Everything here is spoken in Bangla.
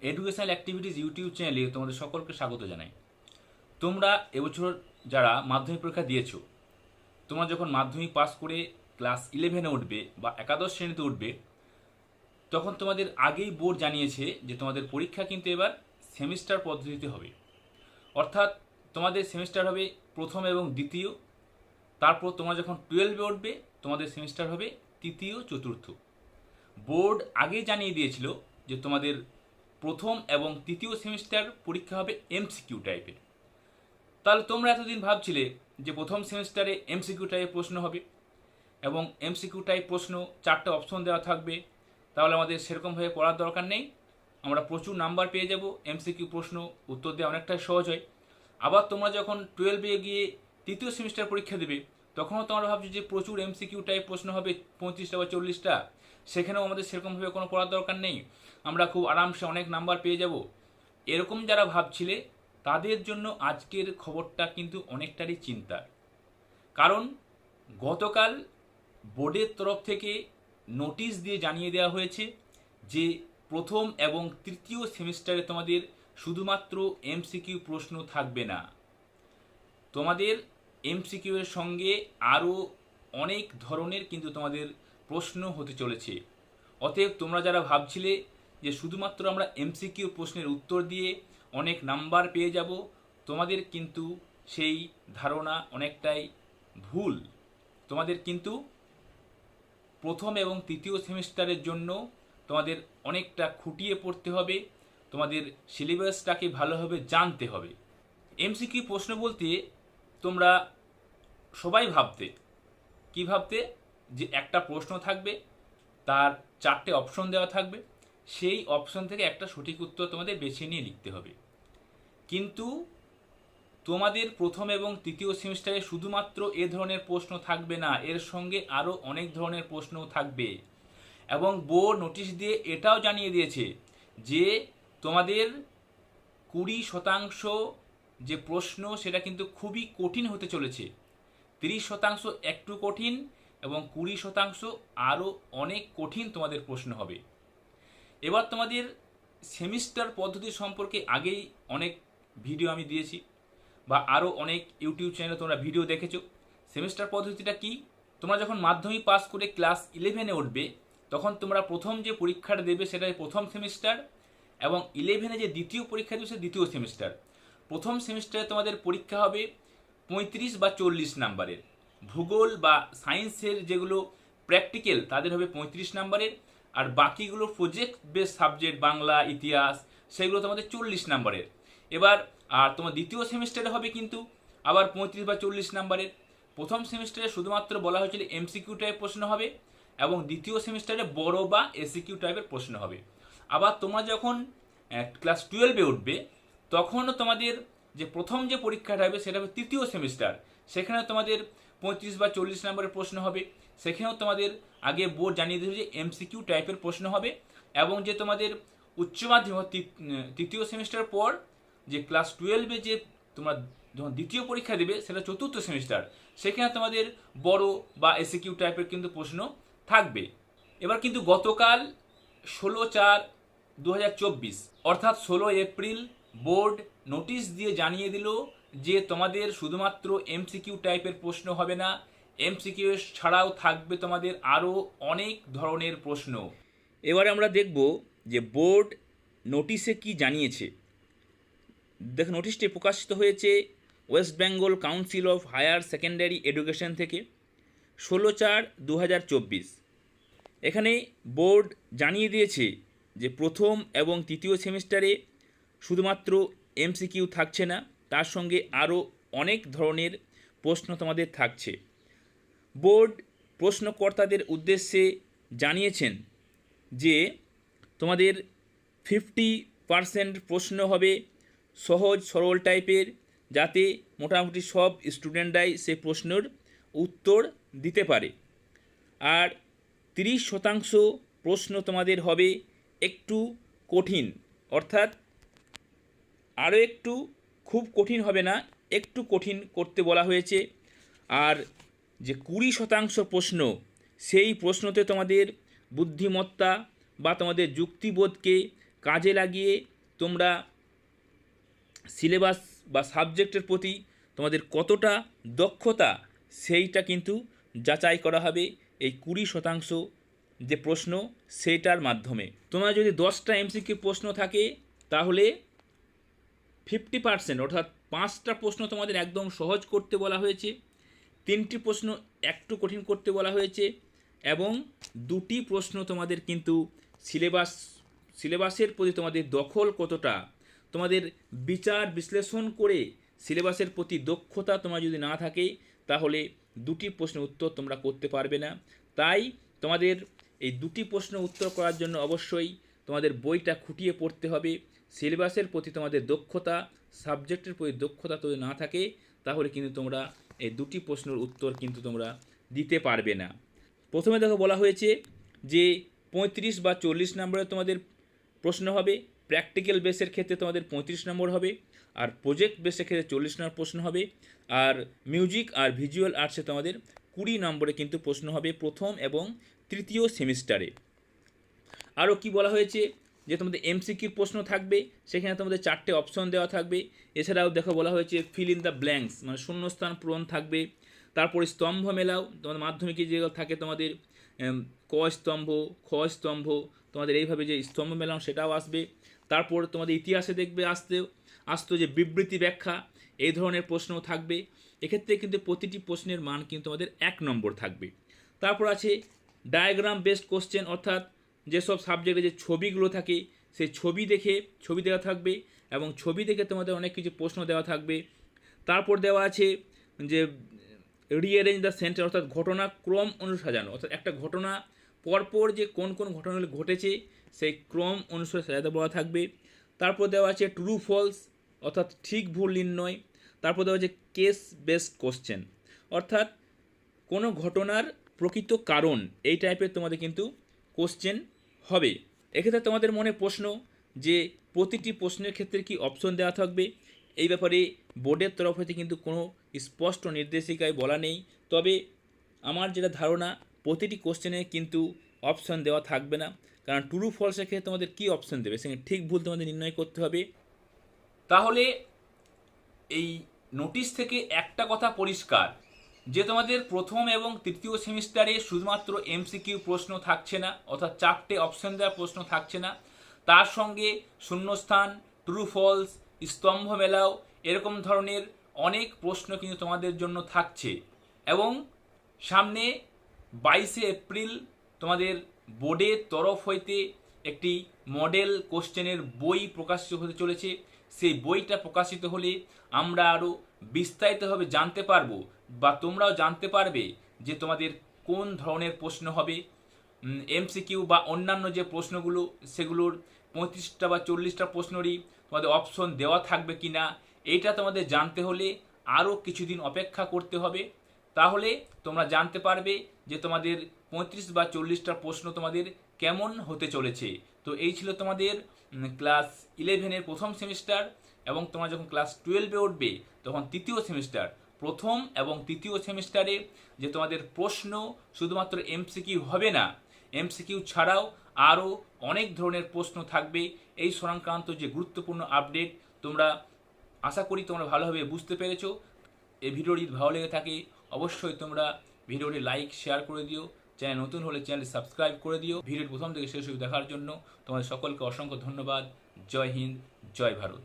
এডুকেশনাল অ্যাক্টিভিটিস ইউটিউব চ্যানেলে তোমাদের সকলকে স্বাগত জানাই। তোমরা এবছর যারা মাধ্যমিক পরীক্ষা দিয়েছো, তোমরা যখন মাধ্যমিক পাস করে ক্লাস 11-এ উঠবে বা একাদশ শ্রেণীতে উঠবে, তখন তোমাদের আগেই বোর্ড জানিয়েছে যে তোমাদের পরীক্ষা কিন্তু এবার সেমিস্টার পদ্ধতিতে হবে। অর্থাৎ তোমাদের সেমিস্টার হবে প্রথম এবং দ্বিতীয়, তারপর তোমরা যখন 12-এ উঠবে তোমাদের সেমিস্টার হবে তৃতীয় চতুর্থ। বোর্ড আগেই জানিয়ে দিয়েছিল যে তোমাদের প্রথম এবং তৃতীয় সেমিস্টার পরীক্ষা হবে এমসিকিউ টাইপের। তাহলে তোমরা এতদিন ভাবছিলে যে প্রথম সেমিস্টারে এমসিকিউ টাইপের প্রশ্ন হবে এবং এমসিকিউ টাইপ প্রশ্ন 4টে অপশন দেওয়া থাকবে, তাহলে আমাদের সেরকমভাবে পড়ার দরকার নেই, আমরা প্রচুর নাম্বার পেয়ে যাব, এমসিকিউ প্রশ্ন উত্তর দেওয়া অনেকটাই সহজ হয়। আবার তোমরা যখন 12-এ গিয়ে তৃতীয় সেমিস্টার পরীক্ষা দেবে, তখনও তোমরা ভাবছো যে প্রচুর এমসিকিউ টাইপ প্রশ্ন হবে 35টা বা 40টা, সেখানেও আমাদের সেরকমভাবে কোনো পড়ার দরকার নেই, আমরা খুব আরামসে অনেক নাম্বার পেয়ে যাব। এরকম যারা ভাবছিলে তাদের জন্য আজকের খবরটা কিন্তু অনেকটারই চিন্তার। কারণ গতকাল বোর্ডের তরফ থেকে নোটিশ দিয়ে জানিয়ে দেওয়া হয়েছে যে প্রথম এবং তৃতীয় সেমিস্টারে তোমাদের শুধুমাত্র এমসিকিউ প্রশ্ন থাকবে না, তোমাদের এমসিকিউ এর সঙ্গে আরও অনেক ধরনের কিন্তু তোমাদের প্রশ্ন হতে চলেছে। অতএব তোমরা যারা ভাবছিলে যে শুধুমাত্র আমরা এমসিকিউ প্রশ্নের উত্তর দিয়ে অনেক নাম্বার পেয়ে যাব, তোমাদের কিন্তু সেই ধারণা অনেকটাই ভুল। তোমাদের কিন্তু প্রথম এবং তৃতীয় সেমিস্টারের জন্য তোমাদের অনেকটা খুঁটিয়ে পড়তে হবে, তোমাদের সিলেবাসটাকে ভালোভাবে জানতে হবে। এমসিকিউ প্রশ্ন বলতে তোমরা সবাই ভাবতে কি ভাবতে যে একটা প্রশ্ন থাকবে, তার 4টে অপশন দেওয়া থাকবে, সেই অপশন থেকে একটা সঠিক উত্তর তোমাদের বেছে নিয়ে লিখতে হবে। কিন্তু তোমাদের প্রথম এবং তৃতীয় সেমিস্টারে শুধুমাত্র এ ধরনের প্রশ্ন থাকবে না, এর সঙ্গে আরও অনেক ধরনের প্রশ্নও থাকবে। এবং বোর্ড নোটিশ দিয়ে এটাও জানিয়ে দিয়েছে যে তোমাদের 20% যে প্রশ্ন সেটা কিন্তু খুবই কঠিন হতে চলেছে, 30% একটু কঠিন এবং 20% আরও অনেক কঠিন তোমাদের প্রশ্ন হবে। এবার তোমাদের সেমিস্টার পদ্ধতি সম্পর্কে আগেই অনেক ভিডিও আমি দিয়েছি বা আরও অনেক ইউটিউব চ্যানেলে তোমরা ভিডিও দেখেছো। সেমিস্টার পদ্ধতিটা কি? তোমরা যখন মাধ্যমিক পাস করে ক্লাস 11-এ উঠবে, তখন তোমরা প্রথম যে পরীক্ষাটা দেবে সেটা প্রথম সেমিস্টার, এবং 11-এ যে দ্বিতীয় পরীক্ষা দেবে সেটা দ্বিতীয় সেমিস্টার। প্রথম সেমিস্টারে তোমাদের পরীক্ষা হবে 35 বা 40 নাম্বারের, ভূগোল বা সায়েন্সের যেগুলো প্র্যাকটিক্যাল তাদের হবে 35 নাম্বারের, আর বাকিগুলো প্রজেক্ট বেস সাবজেক্ট বাংলা ইতিহাস সেগুলো তোমাদের 40 নাম্বারের। এবার আর তোমার দ্বিতীয় সেমিস্টারে হবে কিন্তু আবার 35 বা 40 নাম্বারের। প্রথম সেমিস্টারে শুধুমাত্র বলা হয়েছিল এমসিকিউ টাইপ প্রশ্ন হবে, এবং দ্বিতীয় সেমিস্টারে বড় বা এসিকিউ টাইপের প্রশ্ন হবে। আবার তোমরা যখন ক্লাস 12-এ উঠবে, তখনও তোমাদের যে প্রথম যে পরীক্ষাটা হবে সেটা হবে তৃতীয় সেমিস্টার, সেখানে তোমাদের 35 বা 40 নম্বরের প্রশ্ন হবে। সেখানেও তোমাদের আগে বোর্ড জানিয়ে দিয়েছে যে এমসিকিউ টাইপের প্রশ্ন হবে। এবং যে তোমাদের উচ্চ মাধ্যমিক তৃতীয় সেমিস্টার পর যে ক্লাস 12-এ যে তোমরা যখন দ্বিতীয় পরীক্ষা দেবে সেটা চতুর্থ সেমিস্টার, সেখানে তোমাদের বড় বা এসিকিউ টাইপের কিন্তু প্রশ্ন থাকবে। এবার কিন্তু গতকাল 16/4/2024 অর্থাৎ 16 এপ্রিল বোর্ড নোটিশ দিয়ে জানিয়ে দিল যে তোমাদের শুধুমাত্র এমসিকিউ টাইপের প্রশ্ন হবে না, এমসিকিউ ছাড়াও থাকবে তোমাদের আরও অনেক ধরনের প্রশ্ন। এবারে আমরা দেখব যে বোর্ড নোটিশে কি জানিয়েছে। দেখো, নোটিশটি প্রকাশিত হয়েছে West Bengal council of higher secondary education থেকে 16/4/2024। এখানে বোর্ড জানিয়ে দিয়েছে যে প্রথম এবং তৃতীয় সেমিস্টারে শুধুমাত্র এমসিকিউ থাকছে না, তার সঙ্গে আরও অনেক ধরনের প্রশ্ন তোমাদের থাকছে। বোর্ড প্রশ্নকর্তাদের উদ্দেশ্যে জানিয়েছেন যে তোমাদের 50% প্রশ্ন হবে সহজ সরল টাইপের, যাতে মোটামুটি সব স্টুডেন্টরাই সেই প্রশ্নের উত্তর দিতে পারে। আর 30% প্রশ্ন তোমাদের হবে একটু কঠিন, অর্থাৎ আরও একটু, খুব কঠিন হবে না, একটু কঠিন করতে বলা হয়েছে। আর যে 20% প্রশ্ন, সেই প্রশ্নতে তোমাদের বুদ্ধিমত্তা বা তোমাদের যুক্তিবোধকে কাজে লাগিয়ে তোমরা সিলেবাস বা সাবজেক্টের প্রতি তোমাদের কতটা দক্ষতা সেইটা কিন্তু যাচাই করা হবে এই 20% যে প্রশ্ন সেইটার মাধ্যমে। তোমার যদি 10টা এমসিকিউ প্রশ্ন থাকে তাহলে 50% অর্থাৎ 5টা প্রশ্ন তোমাদের একদম সহজ করতে বলা হয়েছে, 3টি প্রশ্ন একটু কঠিন করতে বলা হয়েছে এবং 2টি প্রশ্ন তোমাদের কিন্তু সিলেবাসের প্রতি তোমাদের দখল কতটা, তোমাদের বিচার বিশ্লেষণ করে সিলেবাসের প্রতি দক্ষতা তোমার যদি না থাকে তাহলে 2টি প্রশ্নের উত্তর তোমরা করতে পারবে না। তাই তোমাদের এই 2টি প্রশ্ন উত্তর করার জন্য অবশ্যই তোমাদের বইটা খুঁটিয়ে পড়তে হবে। সিলেবাসের প্রতি তোমাদের দক্ষতা, সাবজেক্টের প্রতি দক্ষতা যদি না থাকে তাহলে কিন্তু তোমরা এই 2টি প্রশ্নের উত্তর কিন্তু তোমরা দিতে পারবে না। প্রথমে দেখো বলা হয়েছে যে 35 বা 40 নম্বরে তোমাদের প্রশ্ন হবে, প্র্যাকটিক্যাল বেসের ক্ষেত্রে তোমাদের 35 নম্বর হবে, আর প্রজেক্ট বেসের ক্ষেত্রে 40 নম্বর প্রশ্ন হবে, আর মিউজিক আর ভিজুয়াল আর্টসে তোমাদের 20 নম্বরে কিন্তু প্রশ্ন হবে প্রথম এবং তৃতীয় সেমিস্টারে। আরও কি বলা হয়েছে যে তোমাদের এমসিকিউ প্রশ্ন থাকবে, সেখানে তোমাদের 4টে অপশন দেওয়া থাকবে। এছাড়াও দেখো বলা হয়েছে ফিল ইন দ্য ব্ল্যাঙ্কস, মানে শূন্যস্থান পূরণ থাকবে। তারপরে স্তম্ভ মেলাও, তোমাদের মাধ্যমিকে যেগুলো থাকে তোমাদের ক স্তম্ভ, খ স্তম্ভ, তোমাদের এইভাবে যে স্তম্ভ মেলাও সেটাও আসবে। তারপর তোমাদের ইতিহাসে দেখবে আসতো যে বিবৃতি ব্যাখ্যা, এই ধরনের প্রশ্নও থাকবে। এক্ষেত্রে কিন্তু প্রতিটি প্রশ্নের মান কিন্তু তোমাদের 1 নম্বর থাকবে। তারপর আছে ডায়াগ্রাম বেসড কোশ্চেন, অর্থাৎ যেসব সাবজেক্টে যে ছবিগুলো থাকে সেই ছবি দেওয়া থাকবে এবং ছবি দেখে তোমাদের অনেক কিছু প্রশ্ন দেওয়া থাকবে। তারপর দেওয়া আছে যে রিঅ্যারেঞ্জ দ্য সেন্টেন্স, অর্থাৎ ঘটনাক্রম অনুসারে সাজানো, অর্থাৎ একটা ঘটনা পরপর যে কোন কোন ঘটনাগুলি ঘটেছে সেই ক্রম অনুসারে সাজাতে বলা থাকবে। তারপর দেওয়া আছে ট্রু ফলস, অর্থাৎ ঠিক ভুল নির্ণয়। তারপর দেওয়া আছে কেস বেসড কোশ্চেন, অর্থাৎ কোনো ঘটনার প্রকৃত কারণ, এই টাইপের তোমাদের কিন্তু কোশ্চেন হবে। এক্ষেত্রে তোমাদের মনে প্রশ্ন যে প্রতিটি প্রশ্নের ক্ষেত্রে কি অপশন দেওয়া থাকবে, এই ব্যাপারে বোর্ডের তরফ হতে কিন্তু কোনো স্পষ্ট নির্দেশিকায় বলা নেই। তবে আমার যেটা ধারণা প্রতিটি কোশ্চেনে কিন্তু অপশন দেওয়া থাকবে না, কারণ ট্রু ফলসের ক্ষেত্রে তোমাদের কী অপশন দেবে, সেখানে ঠিক ভুল তোমাদের নির্ণয় করতে হবে। তাহলে এই নোটিশ থেকে একটা কথা পরিষ্কার যে তোমাদের প্রথম এবং তৃতীয় সেমিস্টারে শুধুমাত্র এমসিকিউ প্রশ্ন থাকছে না, অর্থাৎ 4টে অপশন দেওয়া প্রশ্ন থাকছে না, তার সঙ্গে শূন্যস্থান, ট্রু ফলস, স্তম্ভ মেলাও, এরকম ধরনের অনেক প্রশ্ন কিন্তু তোমাদের জন্য থাকছে। এবং সামনে 22শে এপ্রিল তোমাদের বোর্ডের তরফ হইতে একটি মডেল কোশ্চেনের বই প্রকাশিত হতে চলেছে। সেই বইটা প্রকাশিত হলে আমরা আরও বিস্তারিতভাবে জানতে পারবো বা তোমরাও জানতে পারবে যে তোমাদের কোন ধরনের প্রশ্ন হবে। এমসিকিউ বা অন্যান্য যে প্রশ্নগুলো সেগুলোর 35টা বা 40টা প্রশ্নেরই তোমাদের অপশন দেওয়া থাকবে কি না, এইটা তোমাদের জানতে হলে আরও কিছুদিন অপেক্ষা করতে হবে। তাহলে তোমরা জানতে পারবে যে তোমাদের 35 বা 40টা প্রশ্ন তোমাদের কেমন হতে চলেছে। তো এই ছিল তোমাদের ক্লাস 11-এর প্রথম সেমিস্টার, এবং তোমরা যখন ক্লাস 12-এ উঠবে তখন তৃতীয় সেমিস্টার। প্রথম এবং তৃতীয় সেমিস্টারে যে তোমাদের প্রশ্ন শুধুমাত্র এমসিকিউ হবে না, এমসিকিউ ছাড়াও আরও অনেক ধরনের প্রশ্ন থাকবে। এই সংক্রান্ত যে গুরুত্বপূর্ণ আপডেট তোমরা আশা করি তোমরা ভালোভাবে বুঝতে পেরেছো। এই ভিডিওটি ভালো লেগে থাকে অবশ্যই তোমরা ভিডিওটি লাইক শেয়ার করে দিও, চ্যানেল নতুন হলে চ্যানেলটি সাবস্ক্রাইব করে দিও। ভিডিওটি প্রথম থেকে শেষ অবধি দেখার জন্য তোমাদের সকলকে অসংখ্য ধন্যবাদ। জয় হিন্দ, জয় ভারত।